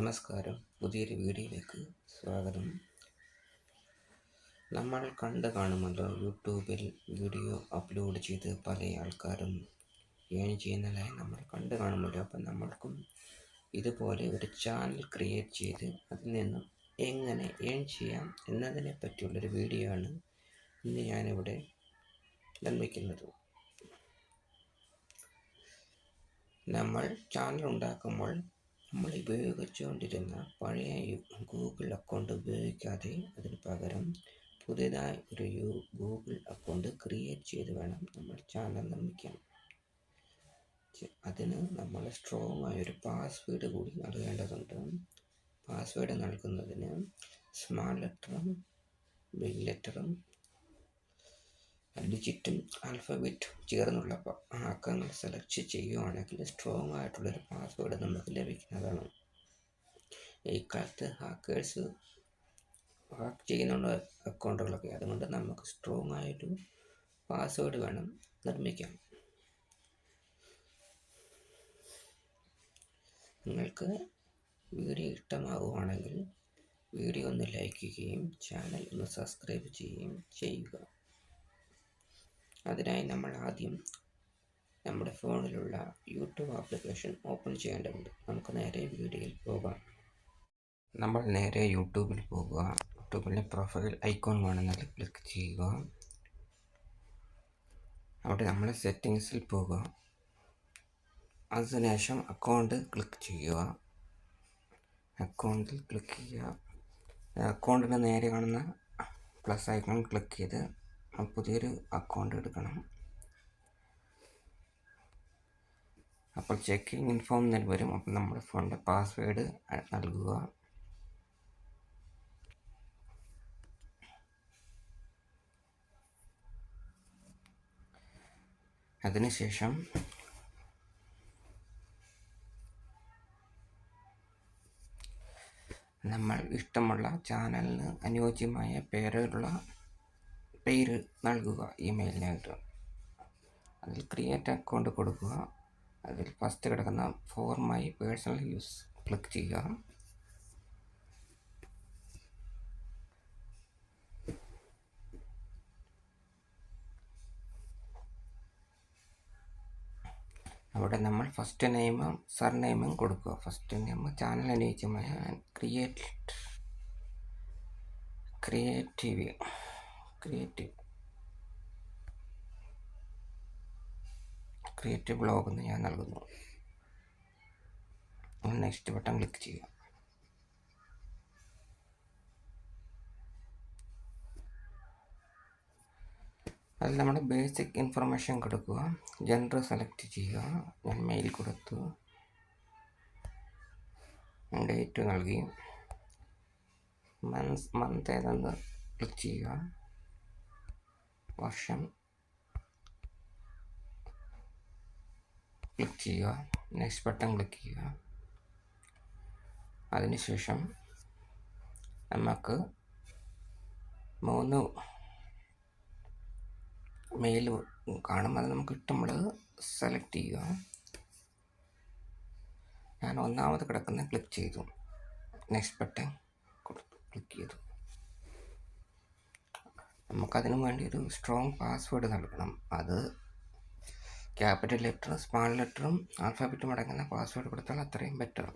നമസ്കാരം. പുതിയൊരു വീഡിയോയിലേക്ക് സ്വാഗതം. നമ്മൾ കാണുമല്ലോ, യൂട്യൂബിൽ വീഡിയോ അപ്ലോഡ് ചെയ്ത് പല ആൾക്കാരും ഏൺ ചെയ്യുന്നതായി നമ്മൾ കാണുമല്ലോ. അപ്പം നമ്മൾക്കും ഇതുപോലെ ഒരു ചാനൽ ക്രിയേറ്റ് ചെയ്ത് അതിൽ നിന്നും എങ്ങനെ ഏൺ ചെയ്യാം എന്നതിനെ പറ്റിയുള്ളൊരു വീഡിയോ ആണ് ഇന്ന് ഞാനിവിടെ നിർമ്മിക്കുന്നത്. നമ്മൾ ചാനൽ ഉണ്ടാക്കുമ്പോൾ നമ്മൾ ഉപയോഗിച്ചുകൊണ്ടിരുന്ന പഴയ ഗൂഗിൾ അക്കൗണ്ട് ഉപയോഗിക്കാതെ അതിന് പകരം പുതിയതായി ഒരു ഗൂഗിൾ അക്കൗണ്ട് ക്രിയേറ്റ് ചെയ്ത് വേണം നമ്മൾ ചാനൽ നിർമ്മിക്കാൻ. അതിന് നമ്മൾ സ്ട്രോങ് ആയൊരു പാസ്വേഡ് കൂടി നൽകേണ്ടതുണ്ട്. പാസ്വേഡ് നൽകുന്നതിന് സ്മാൾ ലെറ്ററും ബിഗ് ലെറ്ററും ഡിജിറ്റും ആൽഫബറ്റും ചേർന്നുള്ള അക്കങ്ങൾ സെലക്ട് ചെയ്യുകയാണെങ്കിൽ സ്ട്രോങ് ആയിട്ടുള്ളൊരു പാസ്വേഡ് നമുക്ക് ലഭിക്കുന്നതാണ്. ഇക്കാലത്ത് ഹാക്കേഴ്സ് ഹാക്ക് ചെയ്യുന്നുള്ള അക്കൗണ്ടുകളൊക്കെ, അതുകൊണ്ട് നമുക്ക് സ്ട്രോങ് ആയൊരു പാസ്വേഡ് വേണം നിർമ്മിക്കാൻ. നിങ്ങൾക്ക് വീഡിയോ ഇഷ്ടമാവുകയാണെങ്കിൽ വീഡിയോ ഒന്ന് ലൈക്ക് ചെയ്യുകയും ചാനൽ ഒന്ന് സബ്സ്ക്രൈബ് ചെയ്യുകയും ചെയ്യുക. അതിനായി നമ്മൾ ആദ്യം നമ്മുടെ ഫോണിലുള്ള യൂട്യൂബ് ആപ്ലിക്കേഷൻ ഓപ്പൺ ചെയ്യേണ്ടതുണ്ട്. നമുക്ക് നേരെ വീഡിയോയിൽ പോകാം. നമ്മൾ നേരെ യൂട്യൂബിൽ പോകുക. യൂട്യൂബിലെ പ്രൊഫൈൽ ഐക്കോൺ വേണമെന്നതിൽ ക്ലിക്ക് ചെയ്യുക. അവിടെ നമ്മൾ സെറ്റിങ്സിൽ പോകുക. അതിനുശേഷം അക്കൗണ്ട് ക്ലിക്ക് ചെയ്യുക. അക്കൗണ്ടിൽ ക്ലിക്ക് ചെയ്യുക. അക്കൗണ്ടിന് നേരെ കാണുന്ന പ്ലസ് ഐക്കൺ ക്ലിക്ക് ചെയ്ത് പുതിയൊരു അക്കൗണ്ട് എടുക്കണം. അപ്പോൾ ചെക്കിങ് ഇൻഫോം എന്ന് വരും. അപ്പോൾ നമ്മുടെ ഫോണിൻ്റെ പാസ്വേഡ് നൽകുക. അതിനുശേഷം നമ്മൾ ഇഷ്ടമുള്ള ചാനലിന് അനുയോജ്യമായ പേര് നൽകുക ഇമെയിലിനായിട്ട്. അതിൽ ക്രിയേറ്റ് അക്കൗണ്ട് കൊടുക്കുക. അതിൽ ഫസ്റ്റ് കിടക്കുന്ന for my personal use click ചെയ്യുക. അവിടെ നമ്മൾ ഫസ്റ്റ് നെയിമും സർനെയിമും കൊടുക്കുക. ഫസ്റ്റ് നെയിം ചാനൽ അനുയോജ്യമായ ക്രിയേറ്റീവ് ബ്ലോഗ് എന്ന് ഞാൻ നൽകുന്നു. നെക്സ്റ്റ് ബട്ടൺ ക്ലിക്ക് ചെയ്യുക. അതിൽ നമ്മുടെ ബേസിക് ഇൻഫർമേഷൻ കൊടുക്കുക. ജെൻഡർ സെലക്ട് ചെയ്യുക. ഞാൻ മെയിൽ കൊടുത്തു. ഡേറ്റ് നൽകി. മന്ത് ഏതെന്ന് ക്ലിക്ക് ചെയ്യുക. വർഷം ക്ലിക്ക് ചെയ്യുക. നെക്സ്റ്റ് ബട്ടൺ ക്ലിക്ക് ചെയ്യുക. അതിനുശേഷം നമുക്ക് 3 മെയിൽ കാണും. അത് നമുക്ക് ഇഷ്ടമുള്ളത് സെലക്ട് ചെയ്യുക. ഞാൻ ഒന്നാമത് കിടക്കുന്ന ക്ലിക്ക് ചെയ്തു. നെക്സ്റ്റ് ബട്ടൺ ക്ലിക്ക് ചെയ്തു. നമുക്കതിനു വേണ്ടി ഒരു സ്ട്രോങ് പാസ്വേഡ് നൽകണം. അത് ക്യാപിറ്റൽ ലെറ്ററും സ്മാൾ ലെറ്ററും ആൽഫബറ്റും അടങ്ങുന്ന പാസ്വേഡ് കൊടുത്താൽ അത്രയും ബെറ്റർ.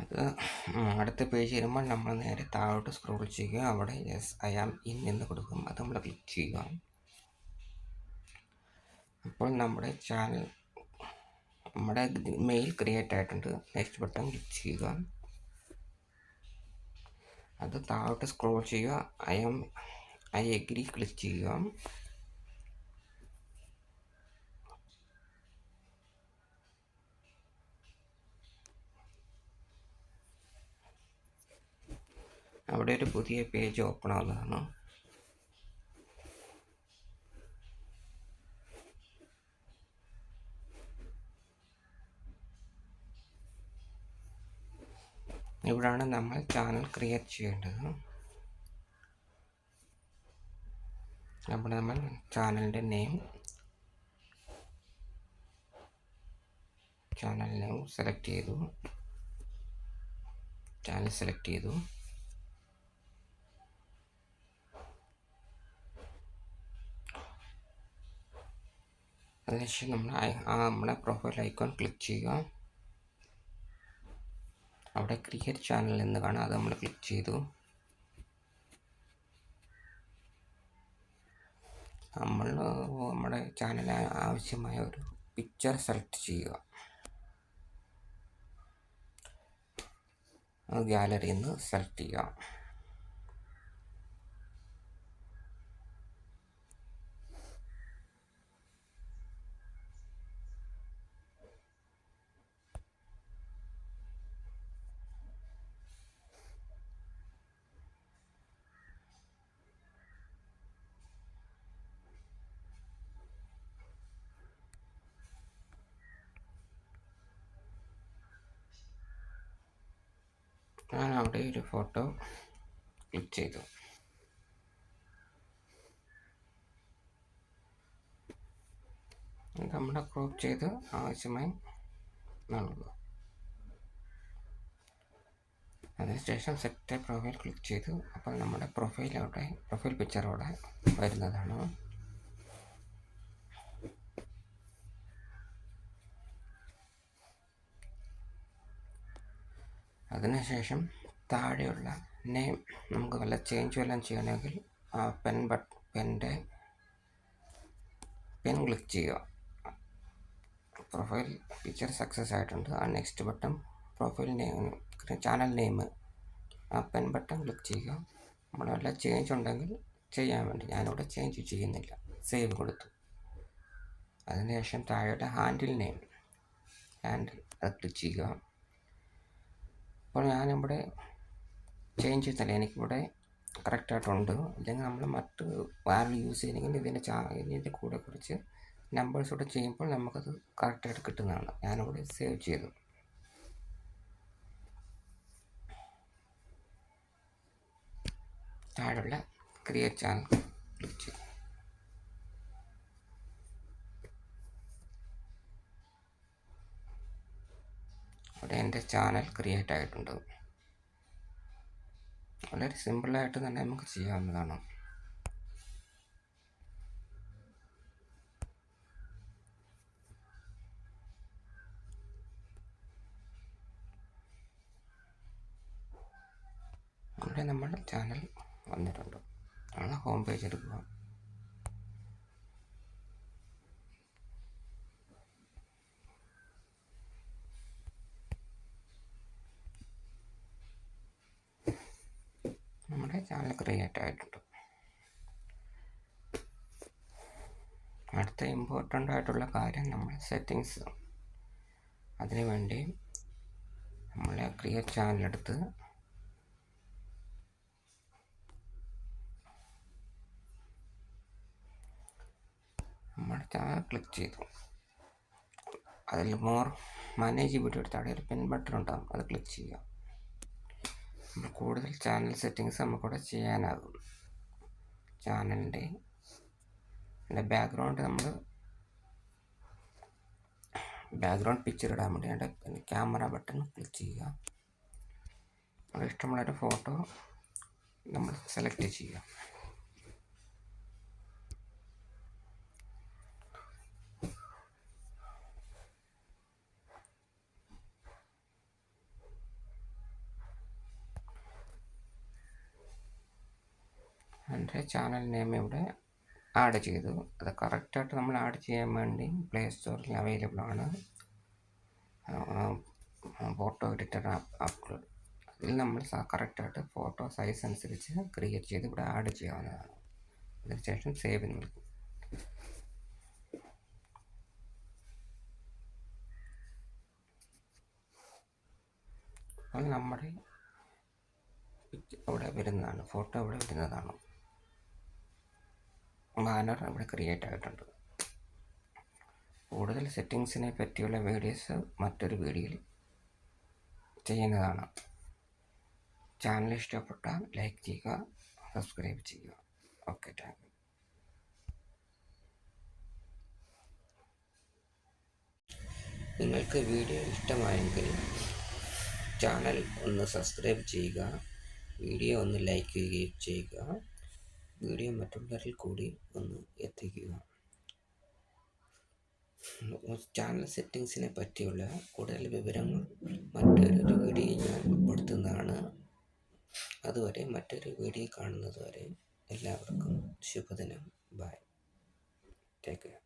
അത് അടുത്ത പേജ് വരുമ്പോൾ നമ്മൾ നേരെ താഴോട്ട് സ്ക്രോൾ ചെയ്യുക. അവിടെ യെസ് ഐ ആം ഇൻ എന്ന് കൊടുക്കും. അത് നമ്മൾ ക്ലിക്ക് ചെയ്യുക. അപ്പോൾ നമ്മുടെ ചാനൽ നമ്മുടെ മെയിൽ ക്രിയേറ്റ് ആയിട്ടുണ്ട്. നെക്സ്റ്റ് ബട്ടൺ ക്ലിക്ക് ചെയ്യുക. അത് താഴോട്ട് സ്ക്രോൾ ചെയ്യുക. ഐ എഗ്രി ക്ലിക്ക് ചെയ്യുക. അവിടെ ഒരു പുതിയ പേജ് ഓപ്പൺ ആവുന്നതാണ്. ഇവിടാണ് നമ്മൾ ചാനൽ ക്രിയേറ്റ് ചെയ്യേണ്ടത്. അവിടെ നമ്മൾ ചാനൽ നെയിം സെലക്ട് ചെയ്തു. ചാനൽ സെലക്ട് ചെയ്തു. അതിനുശേഷം നമ്മൾ നമ്മുടെ പ്രൊഫൈൽ ഐക്കോൺ ക്ലിക്ക് ചെയ്യുക. അവിടെ ക്രിയേറ്റ് ചാനൽ എന്ന് കാണാം, അത് നമ്മൾ ക്ലിക്ക് ചെയ്തു. നമ്മൾ നമ്മുടെ ചാനൽ ആവശ്യമായ ഒരു പിക്ചർ സെലക്ട് ചെയ്യുക. അത് ഗാലറിയിൽ നിന്ന് സെലക്ട് ചെയ്യുക. ഞാൻ അവിടെ ഒരു ഫോട്ടോ ക്ലിക്ക് ചെയ്തു. നമ്മുടെ ക്രോപ്പ് ചെയ്ത് ആവശ്യമായി നൽകുക. അതിനുശേഷം സെറ്റ് പ്രൊഫൈൽ ക്ലിക്ക് ചെയ്തു. അപ്പോൾ നമ്മുടെ പ്രൊഫൈൽ പിക്ചർ അവിടെ വരുന്നതാണ്. അതിനുശേഷം താഴെയുള്ള നെയിം നമുക്ക് വല്ല ചേഞ്ച് വല്ലതും ചെയ്യണമെങ്കിൽ ആ പെൻ ക്ലിക്ക് ചെയ്യുക. പ്രൊഫൈൽ പിക്ചർ സക്സസ് ആയിട്ടുണ്ട്. ആ next button profile name channel name ആ പെൻ ബട്ടൺ ക്ലിക്ക് ചെയ്യുക. നമ്മൾ വല്ല ചേഞ്ച് ഉണ്ടെങ്കിൽ ചെയ്യാൻ വേണ്ടി. ഞാനിവിടെ ചേഞ്ച് ചെയ്യുന്നില്ല. സേവ് കൊടുത്തു. അതിനുശേഷം താഴെയുടെ ഹാൻഡിൽ അത് ക്ലിക്ക് ചെയ്യുക. അപ്പോൾ ഞാനിവിടെ ചേഞ്ച് ചെയ്യുന്നില്ല, എനിക്കിവിടെ കറക്റ്റായിട്ടുണ്ട്. അല്ലെങ്കിൽ നമ്മൾ മറ്റ് വാല്യൂ യൂസ് ചെയ്യണമെങ്കിൽ ഇതിൻ്റെ കൂടെ കുറച്ച് നമ്പേഴ്സോടെ ചെയ്യുമ്പോൾ നമുക്കത് കറക്റ്റായിട്ട് കിട്ടുന്നതാണ്. ഞാനിവിടെ സേവ് ചെയ്തു. താഴെയുള്ള ക്രിയേറ്റ് ചാനൽ ക്ലിക്ക് ചെയ്തു. അവിടെ എൻ്റെ ചാനൽ ക്രിയേറ്റ് ആയിട്ടുണ്ട്. വളരെ സിമ്പിളായിട്ട് തന്നെ നമുക്ക് ചെയ്യാവുന്നതാണ്. അവിടെ നമ്മുടെ ചാനൽ വന്നിട്ടുണ്ട്. ആണ് ഹോം പേജ് എടുക്കുക. നമ്മുടെ ചാനൽ ക്രിയേറ്റ് ആയിട്ടുണ്ട്. അടുത്ത ഇമ്പോർട്ടൻ്റ് ആയിട്ടുള്ള കാര്യം നമ്മൾ സെറ്റിങ്സ്. അതിനു വേണ്ടി നമ്മൾ ക്രിയേറ്റ് ചാനൽ എടുത്ത് നമ്മുടെ ചാനൽ ക്ലിക്ക് ചെയ്തു. അതിൽ മാനേജ് വീഡിയോ എടുത്ത് അവിടെ ഒരു പെൻ ബട്ടൺ ഉണ്ടാകും, അത് ക്ലിക്ക് ചെയ്യുക. നമ്മൾ കൂടുതൽ ചാനൽ സെറ്റിങ്സ് നമുക്കിവിടെ ചെയ്യാനാകും. ചാനലിൻ്റെ ബാക്ക്ഗ്രൗണ്ട് പിക്ചർ ഇടാൻ വേണ്ടി അതിൻ്റെ ക്യാമറ ബട്ടൺ ക്ലിക്ക് ചെയ്യുക. നമ്മുടെ ഇഷ്ടമുള്ളൊരു ഫോട്ടോ നമ്മൾ സെലക്ട് ചെയ്യുക. എൻ്റെ ചാനൽ നെയിം ഇവിടെ ആഡ് ചെയ്തു. അത് കറക്റ്റായിട്ട് നമ്മൾ ആഡ് ചെയ്യാൻ വേണ്ടി പ്ലേ സ്റ്റോറിൽ അവൈലബിൾ ആണ് ഫോട്ടോ എഡിറ്റർ അപ്ലോഡ്. അതിൽ നമ്മൾ കറക്റ്റായിട്ട് ഫോട്ടോ സൈസ് അനുസരിച്ച് ക്രിയേറ്റ് ചെയ്ത് ഇവിടെ ആഡ് ചെയ്യാവുന്നതാണ്. അതിനുശേഷം സേവ് നൽകും. അപ്പോൾ നമ്മുടെ അവിടെ വരുന്നതാണ്, ഫോട്ടോ അവിടെ വരുന്നതാണ്. ബാനർ അവിടെ ക്രിയേറ്റ് ആയിട്ടുണ്ട്. കൂടുതൽ സെറ്റിങ്സിനെ പറ്റിയുള്ള വീഡിയോസ് മറ്റൊരു വീഡിയോയിൽ ചെയ്യുന്നതാണ്. ചാനൽ ഇഷ്ടപ്പെട്ടാൽ ലൈക്ക് ചെയ്യുക, സബ്സ്ക്രൈബ് ചെയ്യുക. Okay, thank you. നിങ്ങൾക്ക് വീഡിയോ ഇഷ്ടമായെങ്കിൽ ചാനൽ ഒന്ന് സബ്സ്ക്രൈബ് ചെയ്യുക, വീഡിയോ ഒന്ന് ലൈക്ക് ചെയ്യുക, വീഡിയോ മറ്റുള്ളവരിൽ കൂടി ഒന്ന് എത്തിക്കുക. ചാനൽ സെറ്റിങ്സിനെ പറ്റിയുള്ള കൂടുതൽ വിവരങ്ങൾ മറ്റൊരു വീഡിയോ ഞാൻ ഉൾപ്പെടുത്തുന്നതാണ്. അതുവരെ മറ്റൊരു വീഡിയോ കാണുന്നത് വരെ എല്ലാവർക്കും ശുഭദിനം. Bye, take care.